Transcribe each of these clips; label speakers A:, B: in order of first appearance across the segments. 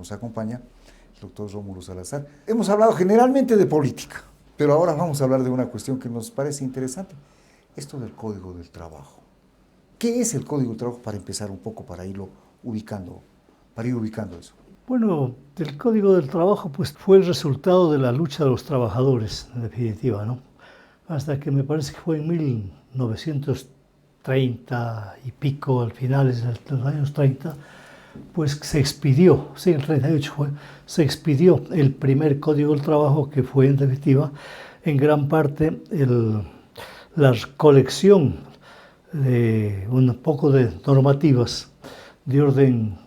A: Nos acompaña el doctor Rómulo Salazar. Hemos hablado generalmente de política, pero ahora vamos a hablar de una cuestión que nos parece interesante. Esto del Código del Trabajo. ¿Qué es el Código del Trabajo para empezar un poco, para ir ubicando eso?
B: Bueno, el Código del Trabajo pues, fue el resultado de la lucha de los trabajadores, en definitiva, ¿no? Hasta que me parece que fue en 1930 y pico, al finales de los años 30, pues se expidió, sí, el 38 fue, se expidió el primer Código del Trabajo, que fue en definitiva en gran parte la colección de un poco de normativas de orden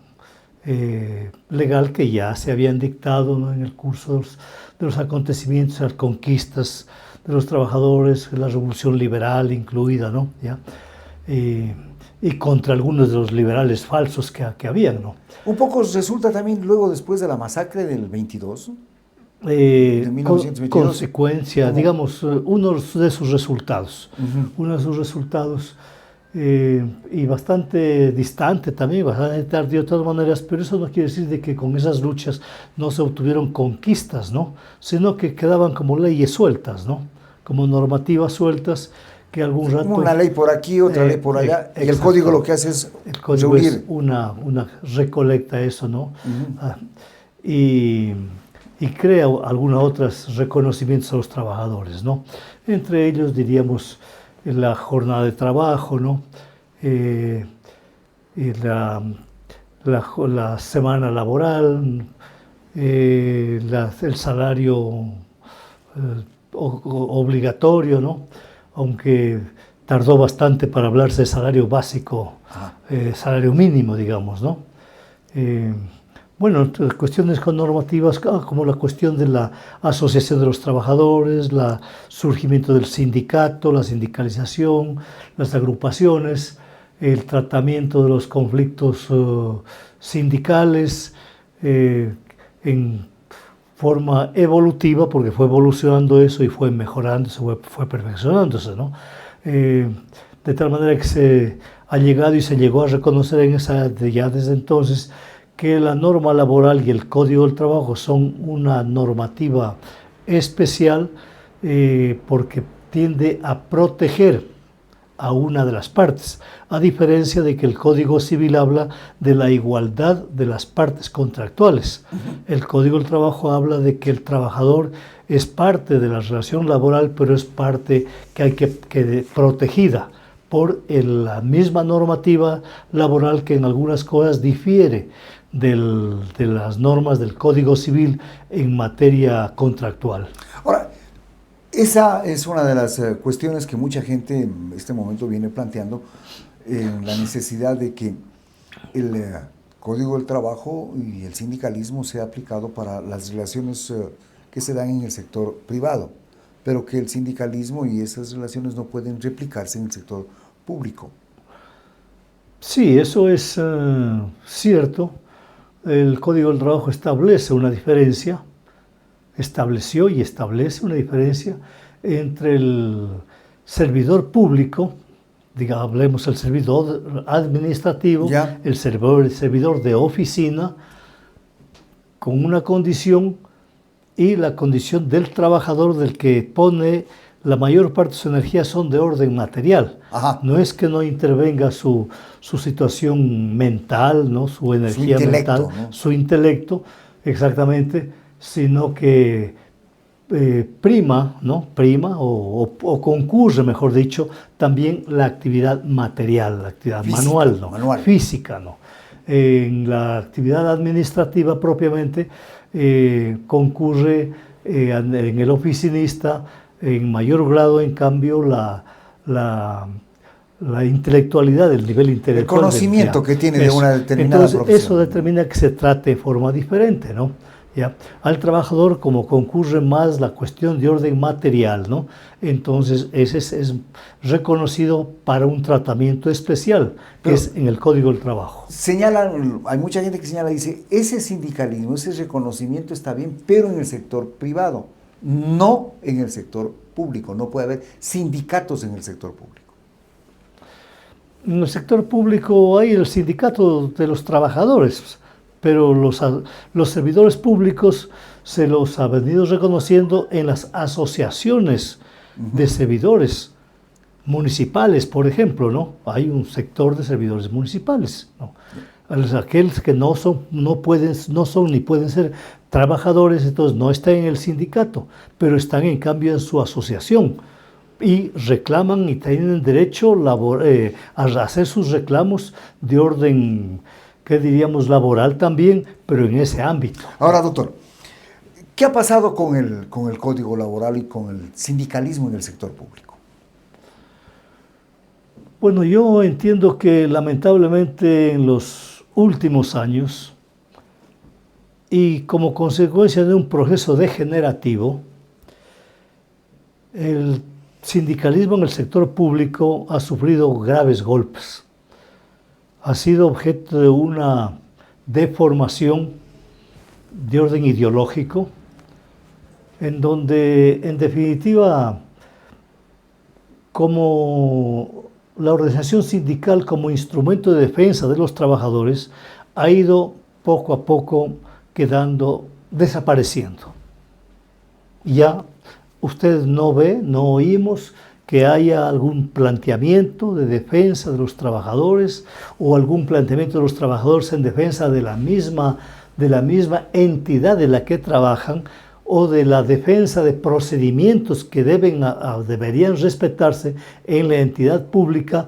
B: legal que ya se habían dictado, ¿no?, en el curso de los acontecimientos, las conquistas de los trabajadores, la revolución liberal incluida, ¿no? ¿Ya? Y contra algunos de los liberales falsos que habían, ¿no?
A: Un poco resulta también luego después de la masacre del 22, de 1922.
B: Consecuencia,
A: ¿Cómo?
B: digamos, uno de sus resultados, uno de sus resultados, y bastante distante también, bastante tardío de todas maneras, pero eso no quiere decir de que con esas luchas no se obtuvieron conquistas, ¿no? Sino que quedaban como leyes sueltas, ¿no? Como normativas sueltas que algún rato...
A: Una ley por aquí, otra ley por allá, y el código lo que hace es
B: el código
A: reunir.
B: es una recolecta eso, ¿no? Y crea algunos otros reconocimientos a los trabajadores, ¿no? Entre ellos diríamos la jornada de trabajo, ¿no? Y la semana laboral, el salario obligatorio, ¿no? Aunque tardó bastante para hablarse de salario básico, salario mínimo, digamos, ¿no? Bueno, cuestiones con normativas como la cuestión de la asociación de los trabajadores, el surgimiento del sindicato, la sindicalización, las agrupaciones, el tratamiento de los conflictos sindicales en forma evolutiva, porque fue evolucionando eso y fue mejorando, fue perfeccionándose, ¿no? De tal manera que se ha llegado y se llegó a reconocer ya desde entonces que la norma laboral y el Código del Trabajo son una normativa especial porque tiende a proteger a una de las partes, a diferencia de que el Código Civil habla de la igualdad de las partes contractuales. El Código del Trabajo habla de que el trabajador es parte de la relación laboral, pero es parte que hay que protegida por la misma normativa laboral que en algunas cosas difiere de las normas del Código Civil en materia contractual.
A: Ahora, esa es una de las cuestiones que mucha gente en este momento viene planteando, la necesidad de que el Código del Trabajo y el sindicalismo sea aplicado para las relaciones que se dan en el sector privado, pero que el sindicalismo y esas relaciones no pueden replicarse en el sector público.
B: Sí, eso es cierto. El Código del Trabajo estableció y establece una diferencia entre el servidor público, digamos, hablemos el servidor administrativo, el servidor de oficina, con una condición, y la condición del trabajador, del que pone la mayor parte de su energía son de orden material. No es que no intervenga su situación mental, ¿no? Su energía mental, ¿no? Su intelecto, exactamente, sino que prima, ¿no? Prima o concurre, mejor dicho, también la actividad material, la actividad manual, ¿no? Física, ¿no? En la actividad administrativa propiamente concurre en el oficinista en mayor grado, en cambio, la intelectualidad, el nivel intelectual.
A: El conocimiento que tiene de una determinada profesión.
B: Eso determina que se trate de forma diferente, ¿no? ¿Ya? Al trabajador, como concurre más la cuestión de orden material, ¿no? Entonces ese es reconocido para un tratamiento especial, que es en el Código del Trabajo.
A: Hay mucha gente que señala, dice, ese sindicalismo, ese reconocimiento está bien, pero en el sector privado, no en el sector público. No puede haber sindicatos en el sector público.
B: En el sector público hay el sindicato de los trabajadores, pero los servidores públicos se los ha venido reconociendo en las asociaciones de servidores municipales, por ejemplo, ¿no? Hay un sector de servidores municipales, ¿no? Aquellos que no son ni pueden ser trabajadores, entonces no están en el sindicato, pero están en cambio en su asociación y reclaman y tienen derecho a hacer sus reclamos de orden, ¿qué diríamos?, laboral también, pero en ese ámbito.
A: Ahora, doctor, ¿qué ha pasado con el Código Laboral y con el sindicalismo en el sector público?
B: Bueno, yo entiendo que lamentablemente en los últimos años y como consecuencia de un proceso degenerativo, el sindicalismo en el sector público ha sufrido graves golpes. Ha sido objeto de una deformación de orden ideológico, en donde, en definitiva, como la organización sindical como instrumento de defensa de los trabajadores ha ido poco a poco desapareciendo. Ya usted no oímos que haya algún planteamiento de defensa de los trabajadores o algún planteamiento de los trabajadores en defensa de la misma entidad en la que trabajan, o de la defensa de procedimientos que deberían respetarse en la entidad pública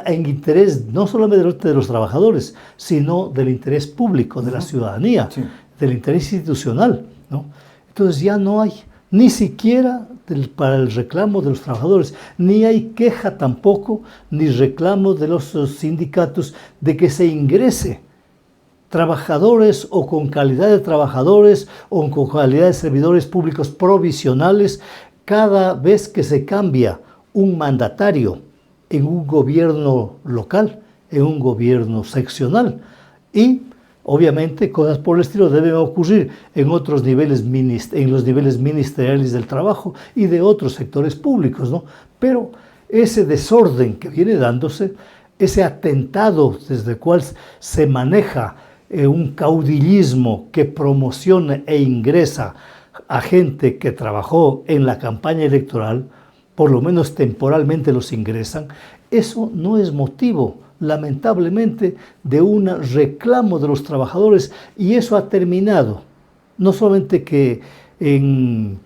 B: en interés no solamente de los trabajadores, sino del interés público, de la ciudadanía, sí, del interés institucional, ¿no? Entonces ya no hay ni siquiera para el reclamo de los trabajadores, ni hay queja tampoco, ni reclamo de los sindicatos de que se ingrese trabajadores o con calidad de trabajadores o con calidad de servidores públicos provisionales cada vez que se cambia un mandatario en un gobierno local, en un gobierno seccional. Y obviamente cosas por el estilo deben ocurrir en otros niveles, en los niveles ministeriales del trabajo y de otros sectores públicos, ¿no? Pero ese desorden que viene dándose, ese atentado desde el cual se maneja un caudillismo que promociona e ingresa a gente que trabajó en la campaña electoral, por lo menos temporalmente los ingresan, eso no es motivo, lamentablemente, de un reclamo de los trabajadores, y eso ha terminado, no solamente que en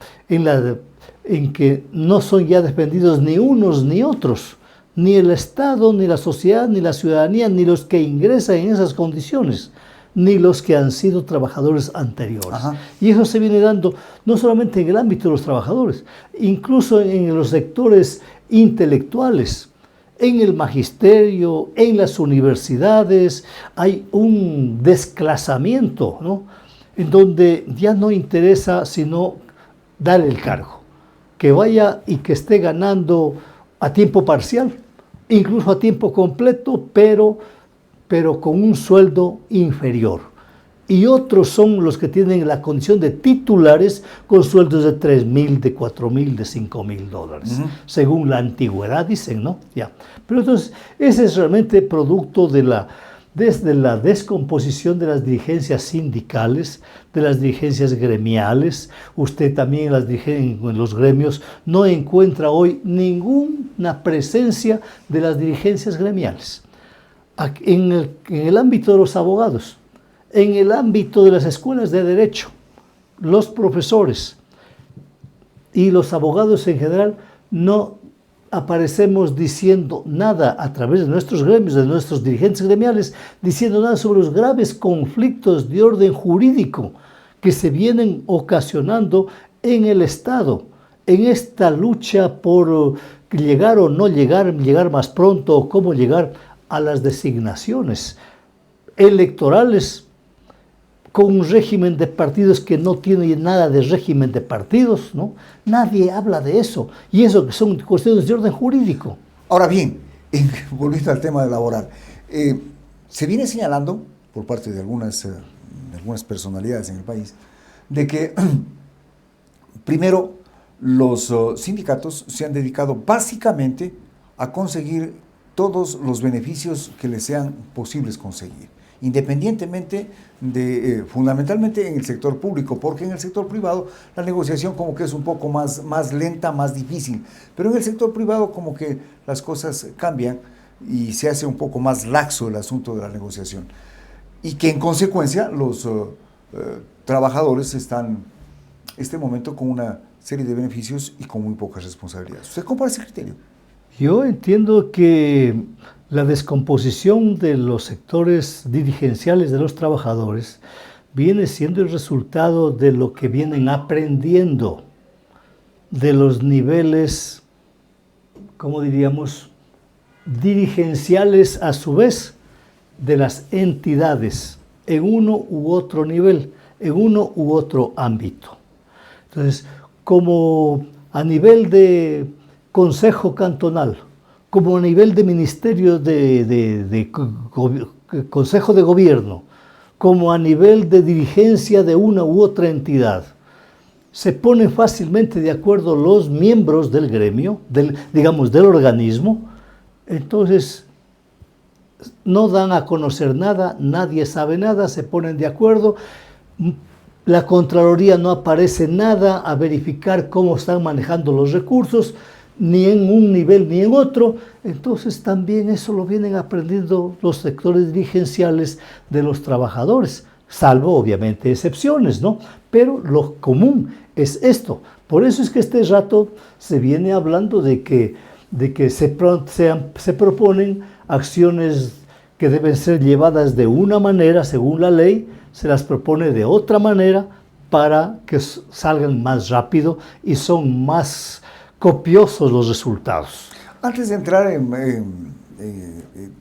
B: que no son ya defendidos ni unos ni otros, ni el Estado, ni la sociedad, ni la ciudadanía, ni los que ingresan en esas condiciones, ni los que han sido trabajadores anteriores. Ajá. Y eso se viene dando no solamente en el ámbito de los trabajadores, incluso en los sectores intelectuales, en el magisterio, en las universidades, hay un desclasamiento, ¿no? En donde ya no interesa sino dar el cargo, que vaya y que esté ganando a tiempo parcial, incluso a tiempo completo, pero con un sueldo inferior. Y otros son los que tienen la condición de titulares con sueldos de $3,000, de $4,000, de $5,000, según la antigüedad, dicen, ¿no? Ya. Pero entonces, ese es realmente producto desde la descomposición de las dirigencias sindicales, de las dirigencias gremiales. Usted también en los gremios no encuentra hoy ninguna presencia de las dirigencias gremiales. En el ámbito de los abogados, en el ámbito de las escuelas de derecho, los profesores y los abogados en general no aparecemos diciendo nada a través de nuestros gremios, de nuestros dirigentes gremiales, diciendo nada sobre los graves conflictos de orden jurídico que se vienen ocasionando en el Estado, en esta lucha por llegar o no llegar, llegar más pronto o cómo llegar a las designaciones electorales con un régimen de partidos que no tiene nada de régimen de partidos, ¿no? Nadie habla de eso, y eso que son cuestiones de orden jurídico.
A: Ahora bien, volviendo al tema laboral, se viene señalando por parte de algunas personalidades en el país de que primero los sindicatos se han dedicado básicamente a conseguir todos los beneficios que les sean posibles conseguir. independientemente de, fundamentalmente en el sector público, porque en el sector privado la negociación como que es un poco más lenta, más difícil, pero en el sector privado como que las cosas cambian y se hace un poco más laxo el asunto de la negociación, y que en consecuencia los trabajadores están este momento con una serie de beneficios y con muy pocas responsabilidades. ¿Usted compara ese criterio?
B: Yo entiendo que la descomposición de los sectores dirigenciales de los trabajadores viene siendo el resultado de lo que vienen aprendiendo de los niveles, como diríamos, dirigenciales a su vez de las entidades en uno u otro nivel, en uno u otro ámbito. Entonces, como a nivel de Consejo Cantonal, como a nivel de Ministerio de Consejo de Gobierno, como a nivel de dirigencia de una u otra entidad, se ponen fácilmente de acuerdo los miembros del gremio, del organismo, entonces no dan a conocer nada, nadie sabe nada, se ponen de acuerdo. La Contraloría no aparece nada a verificar cómo están manejando los recursos, ni en un nivel ni en otro. Entonces también eso lo vienen aprendiendo los sectores dirigenciales de los trabajadores, salvo obviamente excepciones, ¿no? Pero lo común es esto. Por eso es que este rato se viene hablando de que se proponen acciones que deben ser llevadas de una manera según la ley, se las propone de otra manera para que salgan más rápido y son más copiosos los resultados.
A: Antes de entrar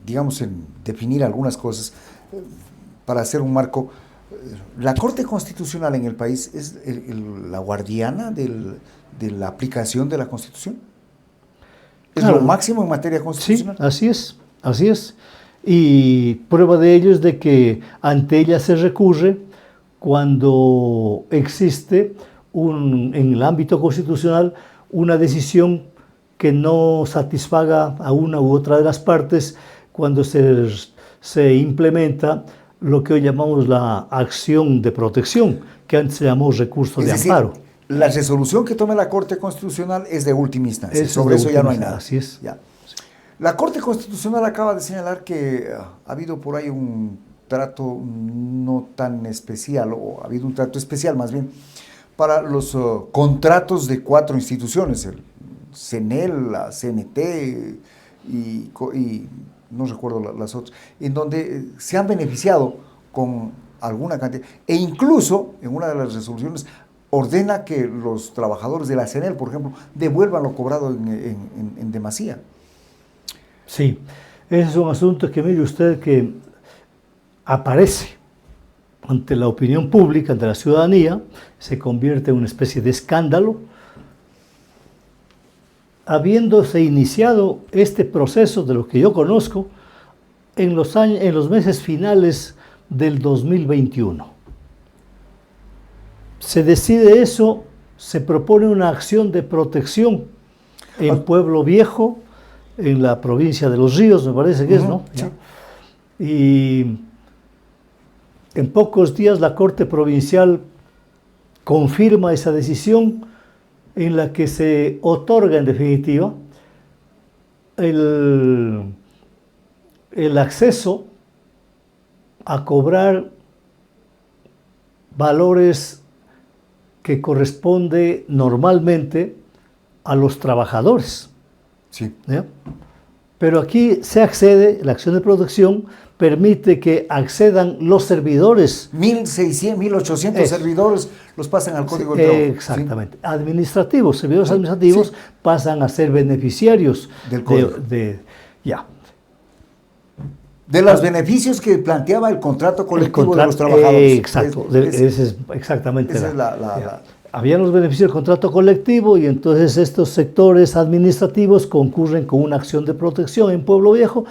A: digamos, en definir algunas cosas, para hacer un marco, ¿la Corte Constitucional en el país es la guardiana de la aplicación de la Constitución? ¿Es lo máximo en materia constitucional?
B: Sí, así es. Y prueba de ello es de que ante ella se recurre cuando existe en el ámbito constitucional una decisión que no satisfaga a una u otra de las partes, cuando se implementa lo que hoy llamamos la acción de protección, que antes se llamó recurso de amparo.
A: La resolución que tome la Corte Constitucional es de última instancia, sobre eso ya no hay nada.
B: Así es.
A: Ya. La Corte Constitucional acaba de señalar que ha habido por ahí un trato no tan especial, o ha habido un trato especial más bien, para los contratos de 4 instituciones, el CNEL, la CNT y no recuerdo las otras, en donde se han beneficiado con alguna cantidad, e incluso en una de las resoluciones ordena que los trabajadores de la CNEL, por ejemplo, devuelvan lo cobrado en demasía.
B: Sí, ese es un asunto que mire usted que aparece ante la opinión pública, ante la ciudadanía, se convierte en una especie de escándalo. Habiéndose iniciado este proceso de lo que yo conozco en los meses finales del 2021. Se decide eso, se propone una acción de protección en Pueblo Viejo, en la provincia de Los Ríos, me parece que es, ¿no?
A: Sí.
B: Y en pocos días la Corte Provincial confirma esa decisión en la que se otorga en definitiva el acceso a cobrar valores que corresponde normalmente a los trabajadores.
A: Sí.
B: ¿Ya? Pero aquí se accede, la acción de protección permite que accedan los servidores.
A: 1.600, 1.800 servidores los pasan al Código del Trabajo.
B: Exactamente. ¿Sí? Administrativos, servidores administrativos sí. Pasan a ser beneficiarios
A: del Código.
B: Ya.
A: De los beneficios que planteaba el contrato colectivo de los trabajadores.
B: Exacto, ese es exactamente.
A: Esa es
B: habían los beneficios del contrato colectivo y entonces estos sectores administrativos concurren con una acción de protección en Pueblo Viejo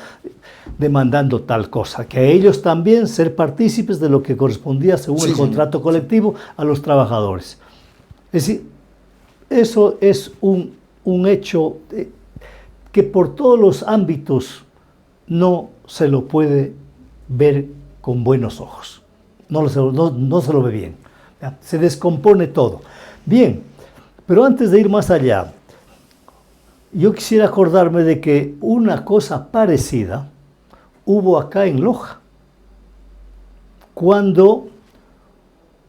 B: demandando tal cosa, que ellos también ser partícipes de lo que correspondía según el contrato colectivo a los trabajadores. Es decir, eso es un hecho que por todos los ámbitos no se lo puede ver con buenos ojos. No se lo ve bien. ¿Ya? Se descompone todo. Bien, pero antes de ir más allá, yo quisiera acordarme de que una cosa parecida hubo acá en Loja, cuando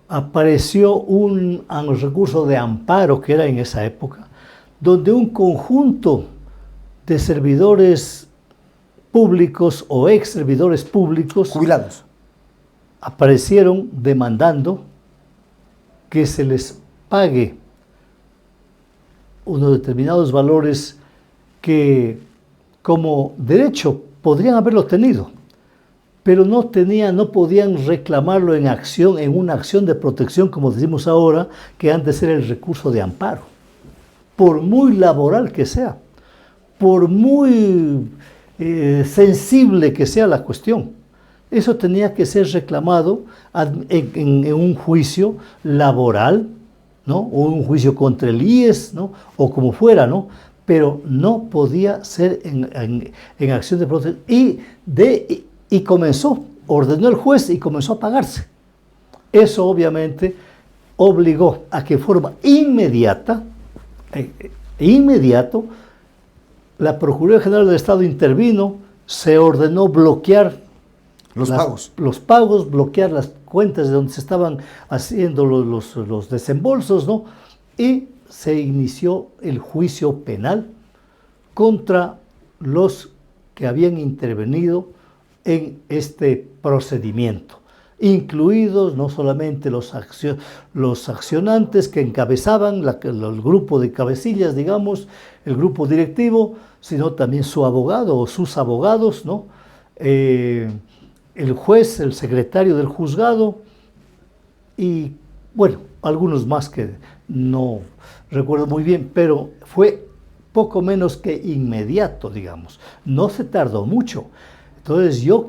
B: apareció un recurso de amparo que era en esa época, donde un conjunto de servidores públicos o ex servidores públicos
A: jubilados
B: aparecieron demandando que se les pague unos determinados valores que como derecho podrían haberlo tenido, pero no podían reclamarlo en acción, en una acción de protección, como decimos ahora, que antes era el recurso de amparo. Por muy laboral que sea, por muy sensible que sea la cuestión, eso tenía que ser reclamado en un juicio laboral, ¿no? O un juicio contra el IES, ¿no? O como fuera, ¿no? Pero no podía ser en acción de protección. Y comenzó, ordenó el juez y comenzó a pagarse. Eso obviamente obligó a que de forma inmediato, la Procuraduría General del Estado intervino, se ordenó bloquear los pagos, bloquear las cuentas de donde se estaban haciendo los desembolsos, ¿no? Y se inició el juicio penal contra los que habían intervenido en este procedimiento, incluidos no solamente los accionantes que encabezaban el grupo de cabecillas, digamos, el grupo directivo, sino también su abogado o sus abogados, ¿no? El juez, el secretario del juzgado y, bueno, algunos más que no recuerdo muy bien, pero fue poco menos que inmediato, digamos. No se tardó mucho. Entonces yo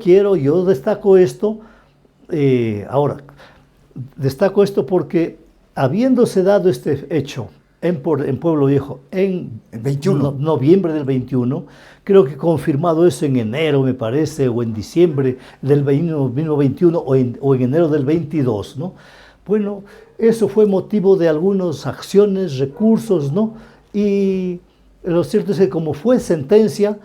B: destaco esto, ahora, destaco esto porque habiéndose dado este hecho en Pueblo Viejo en
A: 21.
B: Noviembre del 21, creo que confirmado eso en enero, me parece, o en diciembre del mismo 21 o en enero del 22, ¿no? Bueno, eso fue motivo de algunas acciones, recursos, ¿no? Y lo cierto es que como fue sentencia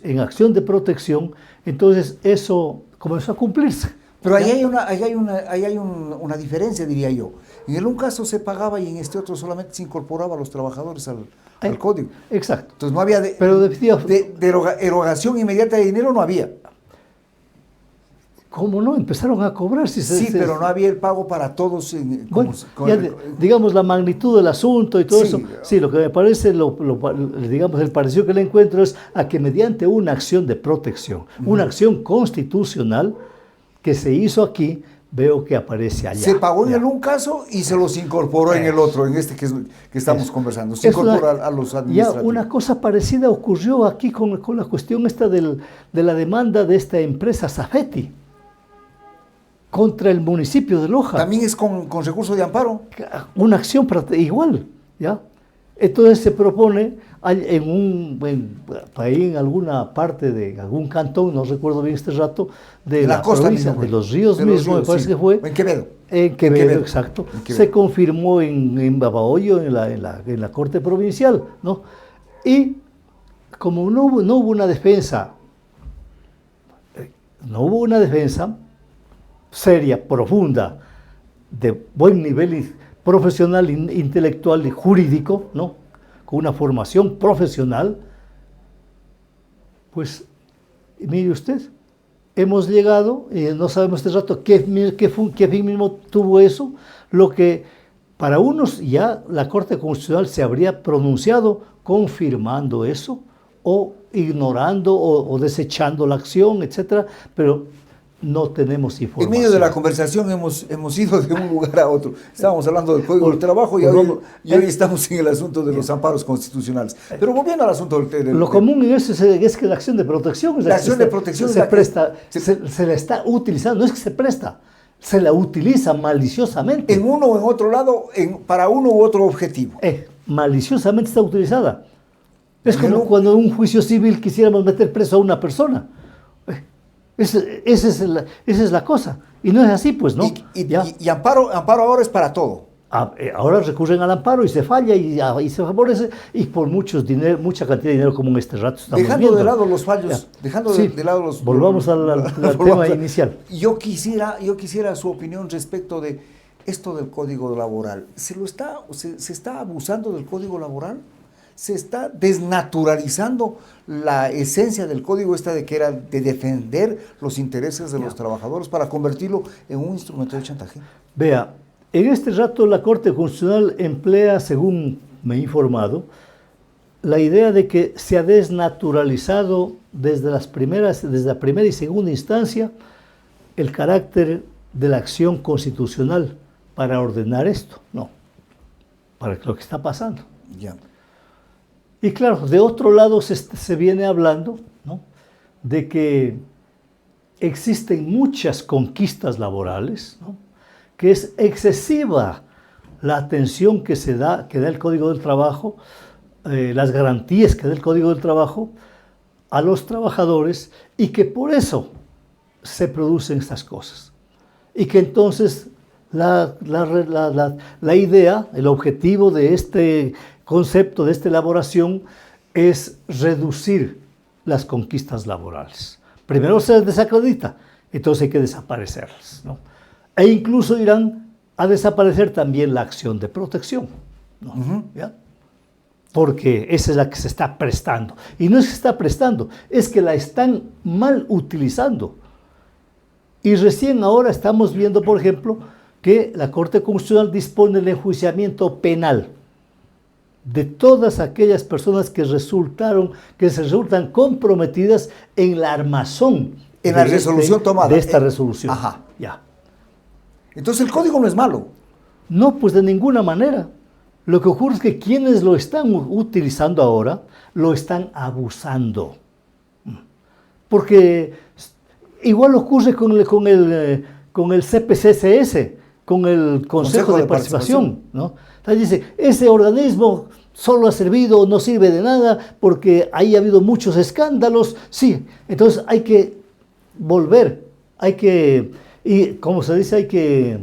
B: en acción de protección, entonces eso comenzó a cumplirse.
A: Pero ahí hay una diferencia, diría yo. En el un caso se pagaba y en este otro solamente se incorporaba a los trabajadores al código.
B: Exacto.
A: Entonces no había erogación inmediata de dinero, no había.
B: ¿Cómo no? Empezaron a cobrar.
A: Pero no había el pago para todos.
B: Digamos, la magnitud del asunto y todo eso. Sí, lo que me parece, digamos, el parecido que le encuentro es a que mediante una acción de protección, una acción constitucional que se hizo aquí, veo que aparece allá.
A: Se pagó en el un caso y se los incorporó en el otro, en este que estamos conversando. Se incorporó a los administrativos.
B: Ya una cosa parecida ocurrió aquí con la cuestión esta de la demanda de esta empresa Safety contra el municipio de Loja.
A: También es con recurso de amparo.
B: Una acción igual, ¿ya? Entonces se propone ahí en alguna parte de algún cantón, no recuerdo bien este rato, de la costa provincia, de los ríos mismo, me parece que fue.
A: En Quevedo.
B: En Quevedo, exacto. Se confirmó en Babahoyo, en la Corte Provincial, ¿no? Y como no hubo una defensa seria, profunda, de buen nivel profesional, intelectual y jurídico, ¿no? Con una formación profesional, pues, mire usted, hemos llegado, no sabemos este rato qué fin mismo tuvo eso, lo que para unos ya la Corte Constitucional se habría pronunciado confirmando eso, o ignorando, o desechando la acción, etcétera, pero no tenemos información.
A: En medio de la conversación hemos ido de un lugar a otro. Estábamos hablando del Código del Trabajo y hoy estamos en el asunto de los amparos constitucionales. Pero volviendo al asunto del
B: lo común en eso es que la acción de protección se la está utilizando, no es que se presta, se la utiliza maliciosamente.
A: En uno o en otro lado, para uno u otro objetivo.
B: Maliciosamente está utilizada. Es como cuando en un juicio civil quisiéramos meter preso a una persona. Esa es la cosa. Y no es así, pues, ¿no?
A: Y amparo ahora es para todo.
B: Ahora recurren al amparo y se falla y se favorece, y por mucha cantidad de dinero como en este rato estamos
A: dejando
B: viendo.
A: De lado los fallos, de lado los...
B: Volvamos al tema inicial.
A: Yo quisiera su opinión respecto de esto del Código Laboral. ¿Se está abusando del Código Laboral? ¿Se está desnaturalizando la esencia del código de que era de defender los intereses de los trabajadores para convertirlo en un instrumento de chantaje?
B: Vea, en este rato la Corte Constitucional emplea, según me he informado, la idea de que se ha desnaturalizado desde la primera y segunda instancia el carácter de la acción constitucional para ordenar esto. No, para lo que está pasando.
A: Ya.
B: Y claro, de otro lado se viene hablando, ¿no?, de que existen muchas conquistas laborales, ¿no?, que es excesiva la atención que da el Código del Trabajo, las garantías que da el Código del Trabajo a los trabajadores, y que por eso se producen estas cosas. Y que entonces la idea, el objetivo de este concepto, de esta elaboración, es reducir las conquistas laborales. Primero se desacredita, entonces hay que desaparecerlas, ¿no? E incluso irán a desaparecer también la acción de protección, ¿no? ¿Ya? Porque esa es la que se está prestando. Y no es que se está prestando, es que la están mal utilizando. Y recién ahora estamos viendo, por ejemplo, que la Corte Constitucional dispone del enjuiciamiento penal de todas aquellas personas que se resultan comprometidas en la armazón
A: en la resolución tomada
B: de esta resolución.
A: Ajá.
B: Ya.
A: Entonces el código no es malo.
B: No, pues de ninguna manera. Lo que ocurre es que quienes lo están utilizando ahora lo están abusando. Porque igual ocurre con el CPCSS, con el Consejo de Participación, ¿no? Entonces dice, ese organismo solo ha servido, no sirve de nada, porque ahí ha habido muchos escándalos. Sí, entonces hay que volver, y como se dice, hay que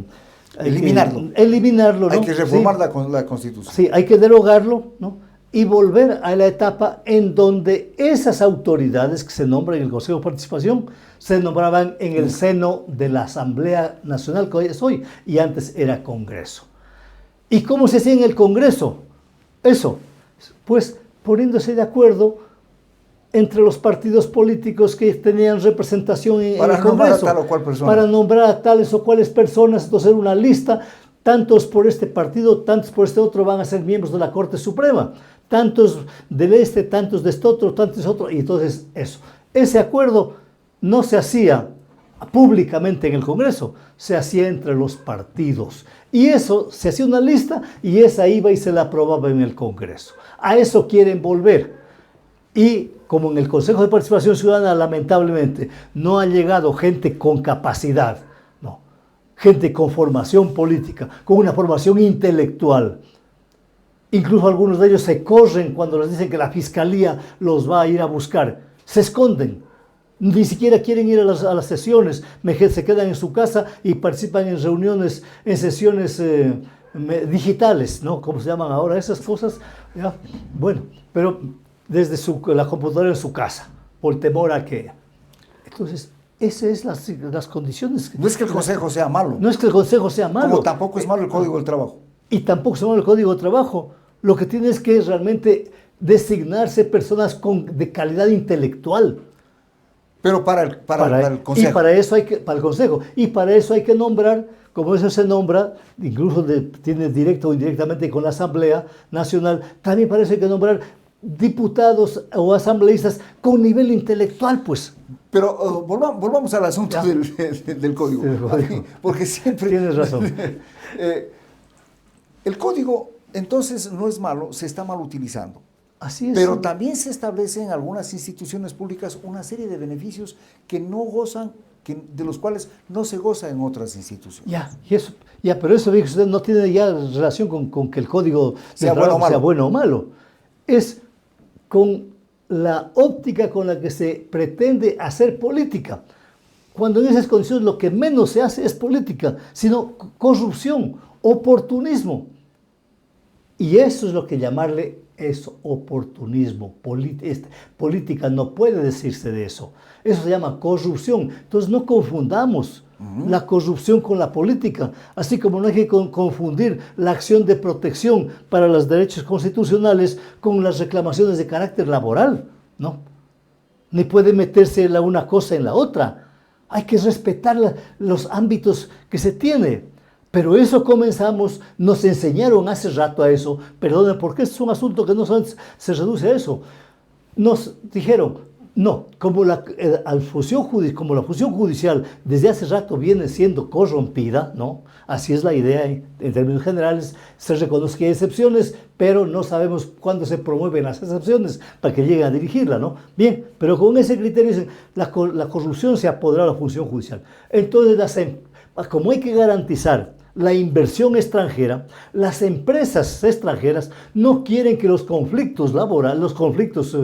B: eliminarlo, ¿no?
A: Hay que reformar la Constitución.
B: Sí, hay que derogarlo, ¿no? Y volver a la etapa en donde esas autoridades que se nombran en el Consejo de Participación se nombraban en el seno de la Asamblea Nacional, que hoy es hoy, y antes era Congreso. ¿Y cómo se hacía en el Congreso? Eso, pues poniéndose de acuerdo entre los partidos políticos que tenían representación en el Congreso, para nombrar a tales o cuales personas. Entonces era una lista, tantos por este partido, tantos por este otro van a ser miembros de la Corte Suprema, tantos del este, tantos de este otro, tantos de otro, y entonces eso. Ese acuerdo no se hacía públicamente en el Congreso, se hacía entre los partidos. Y eso, se hacía una lista y esa iba y se la aprobaba en el Congreso. A eso quieren volver. Y como en el Consejo de Participación Ciudadana, lamentablemente, no ha llegado gente con capacidad, no, gente con formación política, con una formación intelectual. Incluso algunos de ellos se corren cuando les dicen que la Fiscalía los va a ir a buscar. Se esconden. Ni siquiera quieren ir a las sesiones, se quedan en su casa y participan en reuniones, en sesiones digitales, ¿no? ¿Cómo se llaman ahora esas cosas? ¿Ya? Bueno, pero desde la computadora en su casa, por temor a que... Entonces, esas son las condiciones.
A: No es que el Consejo sea malo.
B: No es que el Consejo sea malo.
A: Como tampoco es malo el Código del Trabajo.
B: Y tampoco es malo el Código del Trabajo. Lo que tiene es que realmente designarse personas de calidad intelectual.
A: Pero para el Consejo.
B: Y para el Consejo. Y para eso hay que nombrar, como eso se nombra, incluso tiene directo o indirectamente con la Asamblea Nacional, también para eso hay que nombrar diputados o asambleístas con nivel intelectual, pues.
A: Pero volvamos al asunto del Código. Porque siempre...
B: Tienes razón.
A: El Código, entonces, no es malo, se está mal utilizando.
B: Así es.
A: Pero también se establece en algunas instituciones públicas una serie de beneficios que no gozan, de los cuales no se goza en otras instituciones.
B: Pero eso usted no tiene ya relación con que el Código sea bueno o malo. Es con la óptica con la que se pretende hacer política. cuando en esas condiciones lo que menos se hace es política, sino corrupción, oportunismo. Y eso es lo que llamarle es oportunismo. Política no puede decirse de eso. Eso se llama corrupción. Entonces no confundamos la corrupción con la política, así como no hay que confundir la acción de protección para los derechos constitucionales con las reclamaciones de carácter laboral, ¿no? Ni puede meterse una cosa en la otra. Hay que respetar los ámbitos que se tiene. Pero eso comenzamos, nos enseñaron hace rato a eso, perdón, porque es un asunto que no se reduce a eso. Nos dijeron, no, como la función judicial desde hace rato viene siendo corrompida, ¿no? Así es la idea en términos generales, se reconoce que hay excepciones, pero no sabemos cuándo se promueven las excepciones para que lleguen a dirigirla, ¿no? Bien, pero con ese criterio dicen, la corrupción se apodera de la función judicial. Entonces, como hay que garantizar la inversión extranjera, las empresas extranjeras no quieren que los conflictos laborales, los conflictos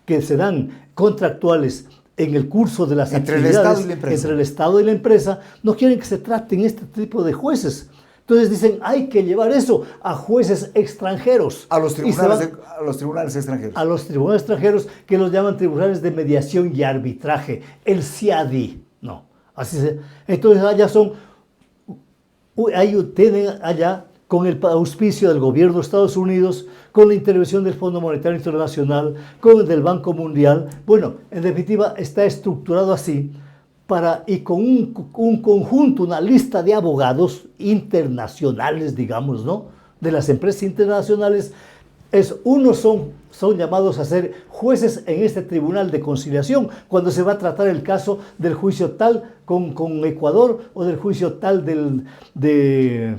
B: que se dan contractuales en el curso de las actividades entre el Estado y la empresa, no quieren que se traten este tipo de jueces. Entonces dicen, hay que llevar eso a jueces extranjeros.
A: A los tribunales extranjeros.
B: A los tribunales extranjeros, que los llaman tribunales de mediación y arbitraje, el CIADI. No, entonces allá tienen allá, con el auspicio del gobierno de Estados Unidos, con la intervención del Fondo Monetario Internacional, con el del Banco Mundial. Bueno, en definitiva, está estructurado así, y con un conjunto, una lista de abogados internacionales, digamos, ¿no? De las empresas internacionales. Unos son llamados a ser jueces en este tribunal de conciliación cuando se va a tratar el caso del juicio tal con Ecuador o del juicio tal de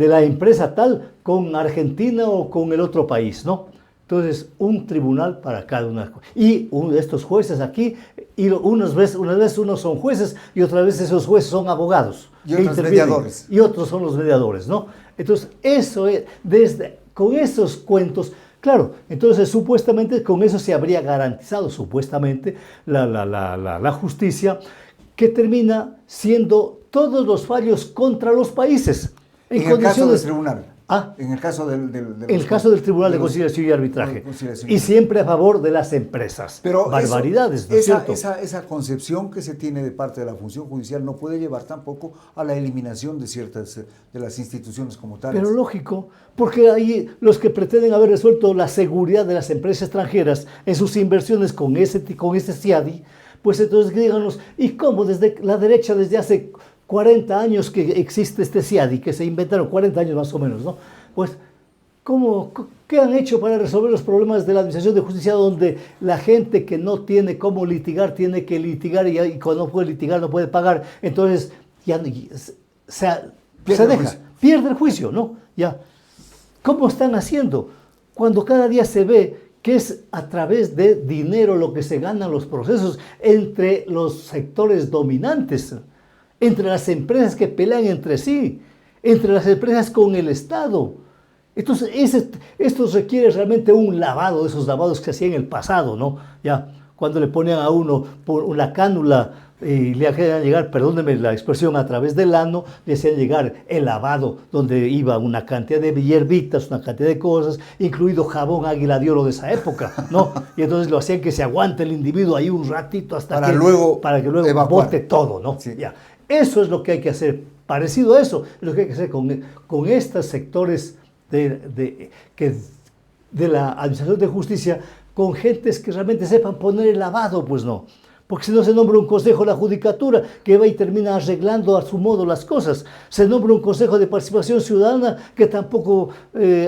B: la empresa tal con Argentina o con el otro país, ¿no? Entonces, un tribunal para cada una. Y estos jueces aquí, y unas veces unos son jueces y otras veces esos jueces son abogados.
A: Y otros mediadores.
B: Y otros son los mediadores, ¿no? Entonces, eso es, con esos cuentos, claro, entonces supuestamente con eso se habría garantizado supuestamente la justicia, que termina siendo todos los fallos contra los países.
A: En el caso del tribunal. En el caso
B: del Tribunal de Conciliación y Arbitraje. Y siempre a favor de las empresas.
A: Pero
B: barbaridades, ¿no es cierto?
A: Esa concepción que se tiene de parte de la función judicial no puede llevar tampoco a la eliminación de ciertas de las instituciones como tales.
B: Pero lógico, porque ahí los que pretenden haber resuelto la seguridad de las empresas extranjeras en sus inversiones con este CIADI, pues entonces díganos, ¿y cómo desde la derecha desde hace 40 años que existe este CIADI, que se inventaron 40 años más o menos, ¿no? Pues, ¿qué han hecho para resolver los problemas de la administración de justicia donde la gente que no tiene cómo litigar, tiene que litigar y cuando no puede litigar no puede pagar? Entonces, ya pierde el juicio, ¿no? Ya. ¿Cómo están haciendo? Cuando cada día se ve que es a través de dinero lo que se ganan los procesos entre los sectores dominantes, entre las empresas que pelean entre sí, entre las empresas con el Estado. Entonces, esto requiere realmente un lavado, de esos lavados que se hacían en el pasado, ¿no? Ya, cuando le ponían a uno por una cánula y le hacían llegar, perdónenme la expresión, a través del ano, le hacían llegar el lavado, donde iba una cantidad de hierbitas, una cantidad de cosas, incluido jabón Águila de Oro de esa época, ¿no? Y entonces lo hacían que se aguante el individuo ahí un ratito para que luego bote todo, ¿no? Sí. Ya. Eso es lo que hay que hacer, parecido a eso, es lo que hay que hacer con estos sectores de la administración de justicia, con gentes que realmente sepan poner el lavado, pues no. Porque si no se nombra un consejo de la judicatura que va y termina arreglando a su modo las cosas. Se nombra un consejo de participación ciudadana que tampoco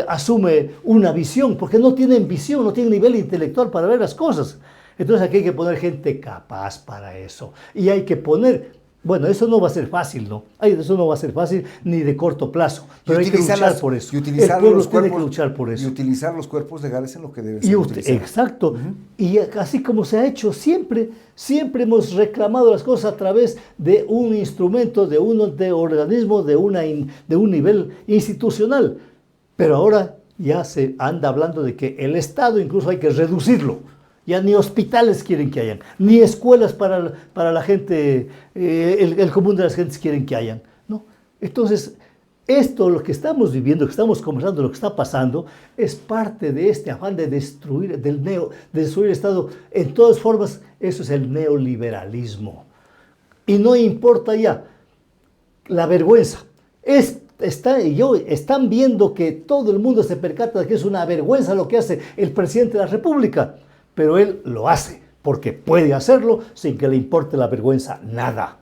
B: asume una visión, porque no tienen visión, no tienen nivel intelectual para ver las cosas. Entonces aquí hay que poner gente capaz para eso. Y hay que poner... Bueno, eso no va a ser fácil, ¿no? Eso no va a ser fácil ni de corto plazo, pero hay que luchar por eso.
A: Y utilizar
B: el pueblo tiene que luchar por eso.
A: Y utilizar los cuerpos legales en lo que debe ser utilizado.
B: Exacto. Y así como se ha hecho siempre hemos reclamado las cosas a través de un instrumento, de un organismo, de un nivel institucional. Pero ahora ya se anda hablando de que el Estado incluso hay que reducirlo. Ya ni hospitales quieren que hayan, ni escuelas para la gente, el común de las gentes quieren que hayan, ¿no? Entonces, esto, lo que estamos viviendo, que estamos conversando, lo que está pasando, es parte de este afán de destruir, de destruir el Estado en todas formas. Eso es el neoliberalismo. Y no importa ya la vergüenza. Están viendo que todo el mundo se percata de que es una vergüenza lo que hace el presidente de la República, pero él lo hace porque puede hacerlo sin que le importe la vergüenza nada.